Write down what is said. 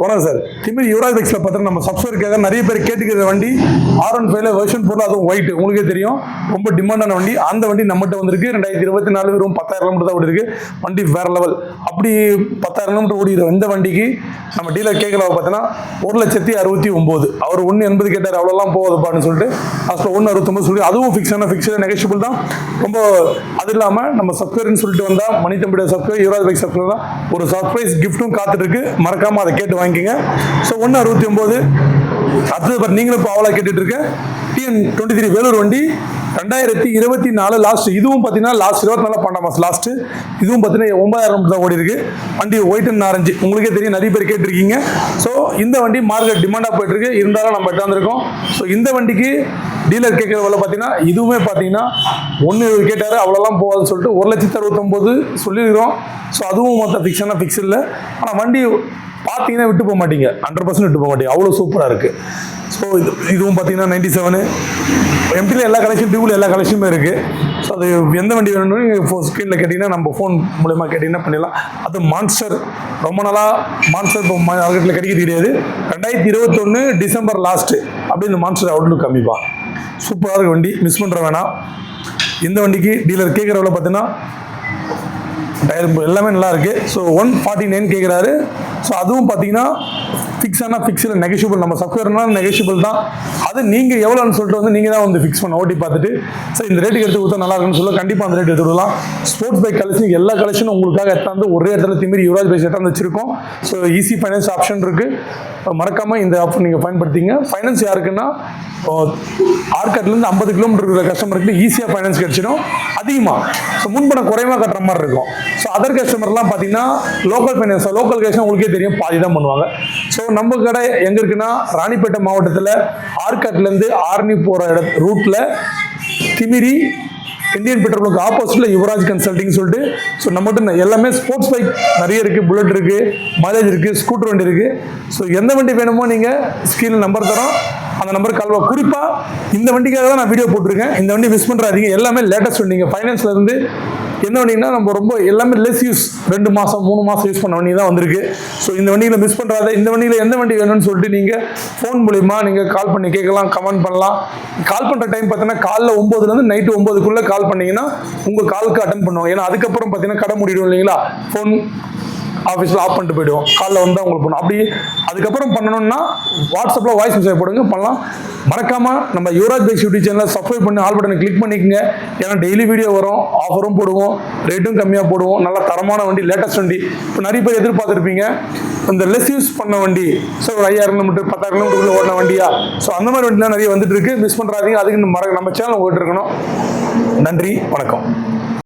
வணக்கம் சார். திமிரி யுவராஜ் பைக்ஸில் பார்த்தீங்கன்னா நம்ம சப்ஸ்கிரைபருக்காக நிறைய பேர் கேட்டுக்கிற வண்டி R15 வெர்ஷன் 4, அதுவும் ஒயிட், உங்களுக்கே தெரியும், ரொம்ப டிமாண்டான வண்டி. அந்த வண்டி நம்மகிட்ட வந்திருக்கு. 2024 வெறும் 10,000 கிலோமீட்டர் தான் ஓடி இருக்கு. வண்டி வேற லெவல். அப்படி 10,000 கிலோமீட்டர் ஓடிக்கிற இந்த வண்டிக்கு நம்ம டீலர் கேட்கல பார்த்தீங்கன்னா 1,69,000. அவர் 1,80 கேட்டார், அவ்வளோலாம் போகுதுப்பான்னு சொல்லிட்டு லாஸ்ட்டில் 1,69 சொல்லி, அதுவும் ஃபிக்ஸான நெகோஷியபிள் தான். ரொம்ப அது இல்லாமல் நம்ம சப்ஸ்கிரைபர்னு சொல்லிட்டு வந்தால் மணித்தம்பியோட சப்ஸ்கிரைபர், யுவராஜ் பைக் சப்ஸ்கிரைபர் தான் ஒரு சர்ப்ரைஸ் கிஃப்ட்டும் காத்துட்டு இருக்கு. மறக்காம அதை கேட்டு வாங்கிக்கோங்க. ஸோ 1,69. அடுத்தது நீங்களும் இப்போ அவளா கேட்டுட்டு இருக்க TN23 வேலூர் வண்டி 2024 லாஸ்ட். இதுவும் பார்த்தீங்கன்னா லாஸ்ட் 24 12 மாதம் லாஸ்ட். இதுவும் பார்த்தீங்கன்னா 9,000 தான் ஓடி இருக்கு. வண்டி ஒயிட் அண்ட் ஆரஞ்சு, உங்களுக்கே தெரியும், நிறைய பேர் கேட்டிருக்கீங்க. ஸோ இந்த வண்டி மார்க்கெட் டிமாண்டாக போயிட்டு இருக்கு. இருந்தாலும் நம்ம எட்டு வந்திருக்கோம். ஸோ இந்த வண்டிக்கு டீலர் கேட்குற வேலை பார்த்தீங்கன்னா இதுவுமே பார்த்தீங்கன்னா 1 கேட்டார், அவ்வளோலாம் போகாதுன்னு சொல்லிட்டு 1,69,000 சொல்லியிருக்கிறோம். ஸோ அதுவும் மொத்தம் ஃபிக்ஸ் இல்லை. ஆனால் வண்டி பார்த்தீங்கன்னா விட்டு போக மாட்டீங்க, 100% விட்டு போக மாட்டீங்க, அவ்வளோ சூப்பராக இருக்குது. ஸோ இதுவும் பார்த்தீங்கன்னா 97 எம்டியில் எல்லா கலெக்ஷன், டியூவில் எல்லா கலெக்ஷனுமே இருக்குது. ஸோ அது எந்த வண்டி வேணும்னு நீங்கள் ஸ்க்ரீனில் கேட்டிங்கன்னா நம்ம ஃபோன் மூலமாக கேட்டிங்கன்னா பண்ணிடலாம். அது மான்ஸ்டர், ரொம்ப நாளாக மான்ஸ்டர் இப்போ மார்க்கெட்டில் கிடைக்கிறது கிடையாது. 2021 டிசம்பர் லாஸ்ட்டு அப்படி இந்த மான்ஸ்டர் அவுட்லுக் கம்மிப்பா, சூப்பராக இருக்குது வண்டி, மிஸ் பண்ணுற வேணாம். இந்த வண்டிக்கு டீலர் கேட்குற வேலை பார்த்தீங்கன்னா டயர் எல்லாமே நல்லா இருக்குது. ஸோ 149 கேட்குறாரு. ஸோ அதுவும் பார்த்தீங்கன்னா ஃபிக்ஸில் நெகோஷியபிள், நம்ம சப்ஸ்கிரைபர்னால நெகோஷியபிள் தான். அது நீங்கள் எவ்வளோன்னு சொல்லிட்டு வந்து நீங்கள் தான் வந்து ஃபிக்ஸ் பண்ண ஓட்டி பார்த்துட்டு சார் இந்த ரேட்டுக்கு எடுத்து கொடுத்தா நல்லா இருக்குன்னு சொல்ல கண்டிப்பாக அந்த ரேட் எடுத்து கொடுக்கலாம். ஸ்போர்ட்ஸ் பைக் கலெக்ஷன் எல்லா கலெக்ஷனும் உங்களுக்காக எடுத்தாந்து ஒரே இடத்துல திமிரி யுவராஜ் பைக்ஸ் எடுத்தாந்து வச்சிருக்கோம். ஸோ ஈஸி ஃபைனான்ஸ் ஆப்ஷன் இருக்குது. மறக்காமல் இந்த ஆப்ஷன் நீங்கள் பயன்படுத்திங்க. ஃபைனான்ஸ் யாருக்குன்னா ஆர்காட்லேருந்து 50 கிலோமீட்டர் இருக்கிற கஸ்டமருக்கு ஈஸியாக ஃபைனான்ஸ் கிடைச்சிடும். அதிகமாக ஸோ முன்பணம் குறைவாக கட்டுற மாதிரி இருக்கும். ஸோ அதர் கஸ்டமர்லாம் பார்த்தீங்கன்னா லோக்கல் ஃபைனான்ஸ், லோக்கல் கேஷன் உங்களுக்கே தெரியும், பாதி தான் பண்ணுவாங்க. ஸோ நம்ம கடை எங்கே இருக்குன்னா ராணிப்பேட்டை மாவட்டத்தில் ஆர்காட்லேருந்து ஆர்னி போகிற ரூட்டில் திமிரி இந்தியன் பெட்ரோல் பங்க் ஆப்போசிட்டில் யுவராஜ் கன்சல்டிங் சொல்லிட்டு. ஸோ நம்மகிட்ட எல்லாமே ஸ்போர்ட்ஸ் பைக் நிறைய இருக்குது, புல்லட் இருக்குது, மைலேஜ் இருக்குது, ஸ்கூட்டர் வண்டி இருக்குது. ஸோ எந்த வண்டி வேணுமோ நீங்கள் ஸ்க்ரீனில் நம்பர் தரோம், அந்த நம்பருக்கு கால் பண்ணுங்க. குறிப்பாக இந்த வண்டிக்காக தான் நான் வீடியோ போட்டிருக்கேன். இந்த வண்டி மிஸ் பண்ணுறாதீங்க, எல்லாமே லேட்டஸ்ட் வண்டிங்க. ஃபைனான்ஸில் இருந்து என்ன வண்டிங்கன்னா நம்ம ரொம்ப எல்லாமே லெஸ் யூஸ், 2 மாதம் 3 மாதம் யூஸ் பண்ண வண்டி தான் வந்திருக்கு. ஸோ இந்த வண்டியில் மிஸ் பண்ணுறாத, இந்த வண்டியில் எந்த வண்டி வேணும்னு சொல்லிட்டு நீங்கள் ஃபோன் மூலிமா நீங்கள் கால் பண்ணி கேட்கலாம், கமெண்ட் பண்ணலாம். கால் பண்ணுற டைம் பார்த்தீங்கன்னா காலைல 9லேருந்து நைட்டு 9க்குள்ளே கால் பண்ணிங்கன்னா உங்கள் காலுக்கு அட்டன் பண்ணுவாங்க. ஏன்னா அதுக்கப்புறம் பார்த்தீங்கன்னா கடை முடிடும் இல்லைங்களா, ஃபோன் ஆஃபீஸில் ஆஃப் பண்ணிட்டு போய்டுவோம். காலைல வந்தால் உங்களுக்கு பண்ணணும். அப்படி அதுக்கப்புறம் பண்ணணும்னா வாட்ஸ்அப்பில் வாய்ஸ் மெசேஜ் போடுங்க, பண்ணலாம். மறக்காமல் நம்ம யுவராஜ் பைக்ஸ் யூடியூப் சேனலை சப்ஸ்கிரைப் பண்ணி ஆல் பட்டனை கிளிக் பண்ணிக்கோங்க. ஏன்னா டெய்லி வீடியோ வரும், ஆஃபரும் போடுவோம், ரேட்டும் கம்மியாக போடுவோம். நல்ல தரமான வண்டி, லேட்டஸ்ட் வண்டி. இப்போ நிறைய பேர் எதிர்பார்த்துருப்பீங்க இந்த லெஸ் யூஸ் பண்ண வண்டி. ஸோ ஒரு 5,000 கிலோமீட்டர் 10,000 கிலோமீட்டருக்குள்ள ஓடின வண்டியா. ஸோ அந்த மாதிரி வண்டிலாம் நிறைய வந்துட்டு இருக்கு, மிஸ் பண்ணுறாதீங்க. அதுக்கு நம்ம சேனல் ஓட்டு இருக்கணும். நன்றி, வணக்கம்.